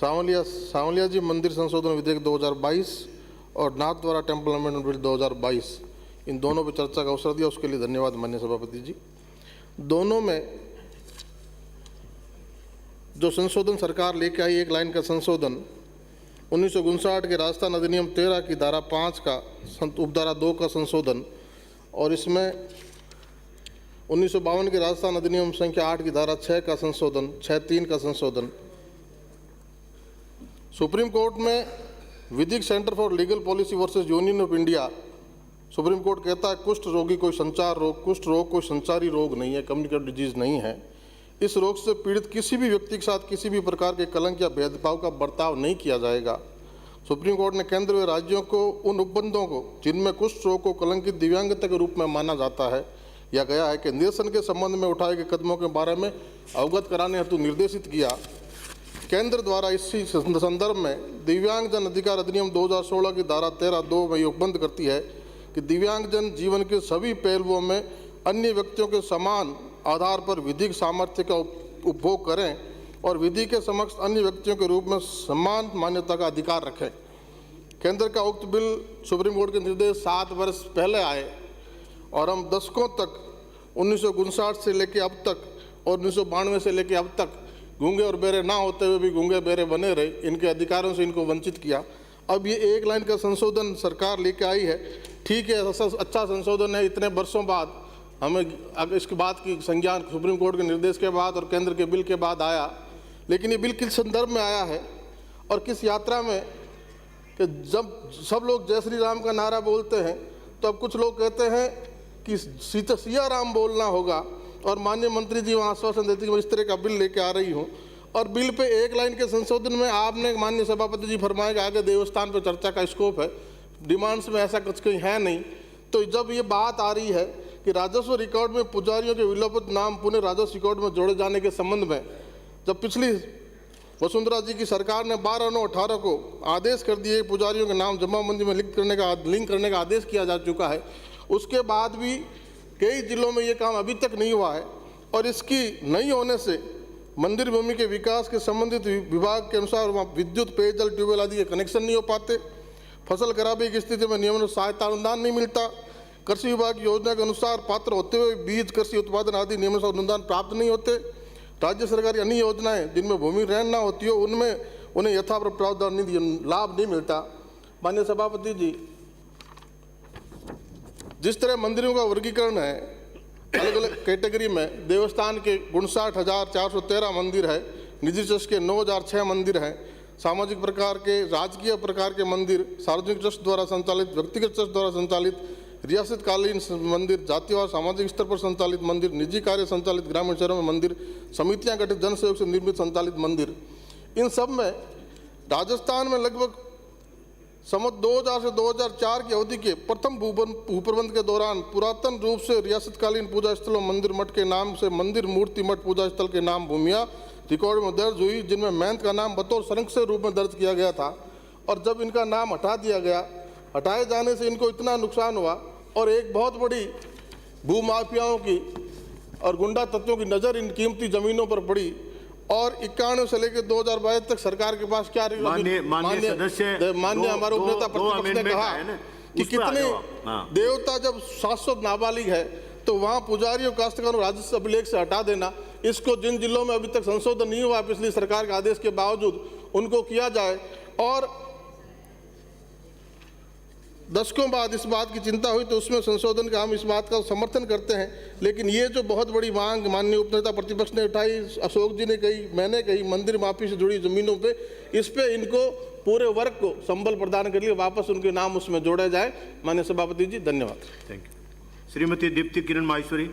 सांवलिया जी मंदिर संशोधन विधेयक 2022 और नाथ द्वारा टेम्पल अमेंडमेंट बिल 2022, इन दोनों पर चर्चा का अवसर दिया, उसके लिए धन्यवाद माननीय सभापति जी। दोनों में जो संशोधन सरकार लेके आई, एक लाइन का संशोधन 1959 के राजस्थान अधिनियम 13 की धारा 5 का उपधारा 2 का संशोधन, और इसमें 1952 के राजस्थान अधिनियम संख्या 8 की धारा 6 का संशोधन, 6(3) का संशोधन। सुप्रीम कोर्ट में विधिक centre for legal policy versus union of India, supreme court कहता है कुष्ठ रोगी कोई संचार रोग, कुष्ठ रोग कोई संचारी रोग नहीं है, कम्युनिकेबल डिजीज नहीं है। इस रोग से पीड़ित किसी भी व्यक्ति के साथ किसी भी प्रकार के कलंक या भेदभाव का बर्ताव नहीं किया जाएगा। सुप्रीम कोर्ट ने केंद्र व राज्यों को उन उपबंधों को जिनमें कुष्ठ रोग को कलंकित दिव्यांगता के रूप में माना जाता है या गया है के निरसन के संबंध में उठाए गए कदमों के बारे में अवगत कराने हेतु निर्देशित किया। केंद्र द्वारा इसी संदर्भ में दिव्यांगजन अधिकार अधिनियम 2016 की धारा 13(2) में उपबंध करती है कि दिव्यांगजन जीवन के सभी पहलुओं में अन्य व्यक्तियों के समान आधार पर विधिक सामर्थ्य का उपभोग करें और विधि के समक्ष अन्य व्यक्तियों के रूप में समान मान्यता का अधिकार रखें। केंद्र का उक्त बिल सुप्रीम कोर्ट के निर्देश 7 वर्ष पहले आए और हम दशकों तक 1959 से लेकर अब तक और 1992 से लेकर अब तक गूंगे और बेरे ना होते हुए भी गूंगे बेरे बने रहे, इनके अधिकारों से इनको वंचित किया। अब ये एक लाइन का संशोधन सरकार लेके आई है, ठीक है, अच्छा संशोधन है। इतने वर्षों बाद हमें इसके बाद की संज्ञान सुप्रीम कोर्ट के निर्देश के बाद और केंद्र के बिल के बाद आया, लेकिन ये बिल किस संदर्भ में आया है और किस यात्रा में कि जब सब लोग जय श्री राम का नारा बोलते हैं तो अब कुछ लोग कहते हैं कि सिया राम बोलना होगा, और माननीय मंत्री जी वहाँ आश्वासन देते कि मैं इस तरह का बिल लेके आ रही हूँ। और बिल पे एक लाइन के संशोधन में आपने माननीय सभापति जी फरमाया कि आगे देवस्थान पर चर्चा का स्कोप है, डिमांड्स में ऐसा कुछ कहीं है नहीं। तो जब ये बात आ रही है कि राजस्व रिकॉर्ड में पुजारियों के विलोपित नाम पुनः राजस्व रिकॉर्ड में जोड़े जाने के संबंध में जब पिछली वसुंधरा जी की सरकार ने 12/9/18 को आदेश कर दिए पुजारियों के नाम जमाबंदी में लिंक करने का आदेश किया जा चुका है, उसके बाद भी कई जिलों में ये काम अभी तक नहीं हुआ है। और इसकी नहीं होने से मंदिर भूमि के विकास के संबंधित विभाग के अनुसार वहाँ विद्युत, पेयजल, ट्यूबवेल आदि के कनेक्शन नहीं हो पाते। फसल खराबी की स्थिति में नियमित सहायता अनुदान नहीं मिलता। कृषि विभाग की योजना के अनुसार पात्र होते हुए बीज, कृषि उत्पादन आदि नियमित अनुदान प्राप्त नहीं होते। राज्य सरकार की अन्य योजनाएं जिनमें भूमि रहन न होती हो उनमें उन्हें यथावत प्रावधान लाभ नहीं मिलता। माननीय सभापति जी, जिस तरह मंदिरों का वर्गीकरण है अलग अलग कैटेगरी में, देवस्थान के 59,413 मंदिर है, निजी ट्रस्ट के 9,006 मंदिर हैं, सामाजिक प्रकार के, राजकीय प्रकार के मंदिर, सार्वजनिक ट्रस्ट द्वारा संचालित, व्यक्तिगत ट्रस्ट द्वारा संचालित, रियासतकालीन मंदिर, जातीय और सामाजिक स्तर पर संचालित मंदिर, निजी कार्य संचालित ग्रामीण शहरों में मंदिर, समितियां गठित जन सहयोग से निर्मित संचालित मंदिर, इन सब में राजस्थान में लगभग सम्वत 2000 से 2004 की अवधि के प्रथम भूप्रबंध के दौरान पुरातन रूप से रियासतकालीन पूजा स्थलों मंदिर मठ के नाम से मंदिर मूर्ति मठ पूजा स्थल के नाम भूमिया रिकॉर्ड में दर्ज हुई, जिनमें महंत का नाम बतौर संरक्षक रूप में दर्ज किया गया था। और जब इनका नाम हटा दिया गया, हटाए जाने से इनको इतना नुकसान हुआ और एक बहुत बड़ी भूमाफियाओं की और गुंडा तत्वों की नज़र इन कीमती ज़मीनों पर पड़ी और 91 से लेकर 2022 तक सरकार के पास क्या माननीय हमारे उपनेता प्रतिपक्ष ने कहा कि कितने देवता जब शाश्वत नाबालिग है तो वहाँ पुजारियों, काश्तकारों, राजस्व अभिलेख से हटा देना, इसको जिन जिलों में अभी तक संशोधन नहीं हुआ पिछली सरकार के आदेश के बावजूद उनको किया जाए। और दशकों बाद इस बात की चिंता हुई तो उसमें संशोधन का हम इस बात का समर्थन करते हैं। लेकिन ये जो बहुत बड़ी मांग माननीय उपनेता प्रतिपक्ष ने उठाई, अशोक जी ने कही, मैंने कही, मंदिर माफी से जुड़ी जमीनों पे, इस पे इनको पूरे वर्ग को संबल प्रदान कर लिए वापस उनके नाम उसमें जोड़े जाए। माननीय सभापति जी, धन्यवाद। Thank you. श्रीमती दीप्ति किरण माहेश्वरी।